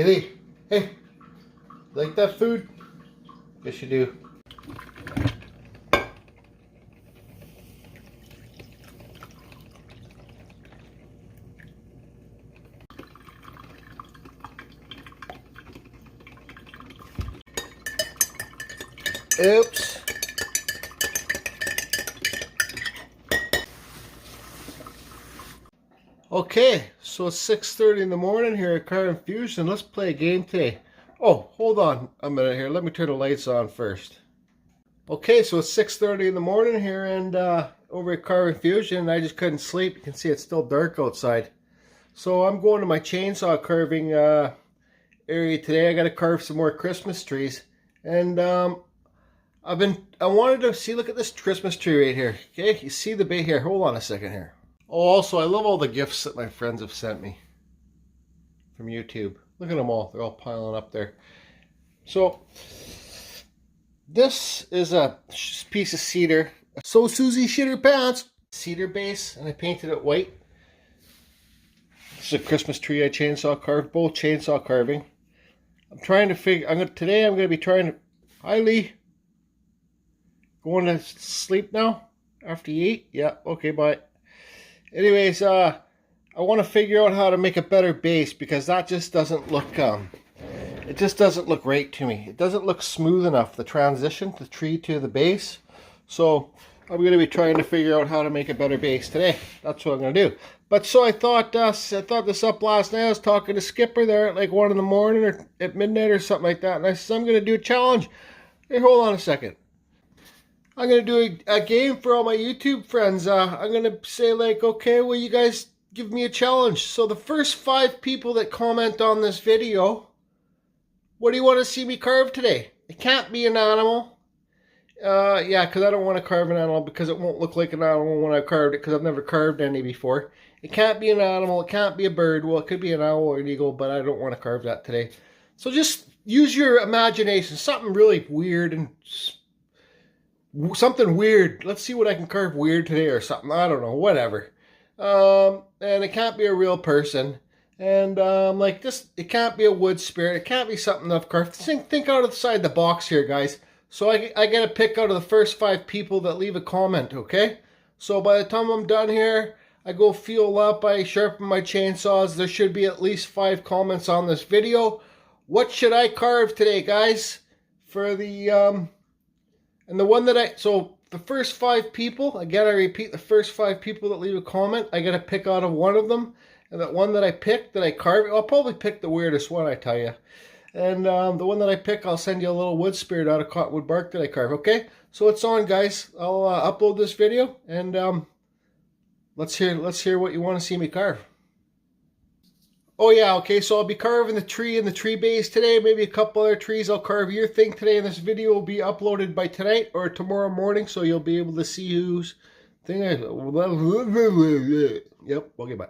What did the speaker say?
Haley, hey, like that food? Yes, you do. Oops. Okay, so it's 6:30 in the morning here at CARVE Fusion. Let's play a game today. Oh, hold on a minute here. Let me turn the lights on first. Okay, so it's 6:30 in the morning here and over at CARVE Fusion. I just couldn't sleep. You can see it's still dark outside. So I'm going to my chainsaw carving area today. I got to carve some more Christmas trees. And I wanted to see, look at this Christmas tree right here. Okay, you see the bait here. Hold on a second here. Oh, also, I love all the gifts that my friends have sent me from YouTube. Look at them all. They're all piling up there. So, this is a piece of cedar. So, Susie shit her pants. Cedar base, and I painted it white. This is a Christmas tree I chainsaw carved. Both chainsaw carving. I'm trying to figure... Today, I'm going to be trying to... Hi, Lee. Going to sleep now? After you eat? Yeah, okay, bye. Anyways, I want to figure out how to make a better base because that just doesn't look, it just doesn't look right to me. It doesn't look smooth enough, the transition, the tree to the base. So, I'm going to be trying to figure out how to make a better base today. That's what I'm going to do. But so I thought this up last night. I was talking to Skipper there at like 1 in the morning or at midnight or something like that. And I said, I'm going to do a challenge. Hey, hold on a second. I'm going to do a game for all my YouTube friends. I'm going to say like, okay, well, you guys give me a challenge. So the first 5 people that comment on this video, what do you want to see me carve today? It can't be an animal. Yeah, because I don't want to carve an animal because it won't look like an animal when I carved it because I've never carved any before. It can't be an animal. It can't be a bird. Well, it could be an owl or an eagle, but I don't want to carve that today. So just use your imagination. Something really weird and... something weird. Let's see what I can carve weird today or something. I don't know. Whatever. And it can't be a real person. And like this, it can't be a wood spirit. It can't be something I've carved. Think outside the box here, guys. So I got to pick out of the first 5 people that leave a comment, okay? So by the time I'm done here, I go fuel up. I sharpen my chainsaws. There should be at least 5 comments on this video. What should I carve today, guys? For the... And the one that so the first 5 people, again I repeat, the first 5 people that leave a comment, I got to pick out of one of them. And that one that I picked, that I carved, I'll probably pick the weirdest one, I tell you. And the one that I pick, I'll send you a little wood spirit out of cottonwood bark that I carve, okay? So it's on, guys. I'll upload this video, and let's hear what you want to see me carve. Oh yeah, okay, so I'll be carving the tree and the tree base today, maybe a couple other trees. I'll carve your thing today, and this video will be uploaded by tonight or tomorrow morning, so you'll be able to see whose thing I... Yep, okay, bye.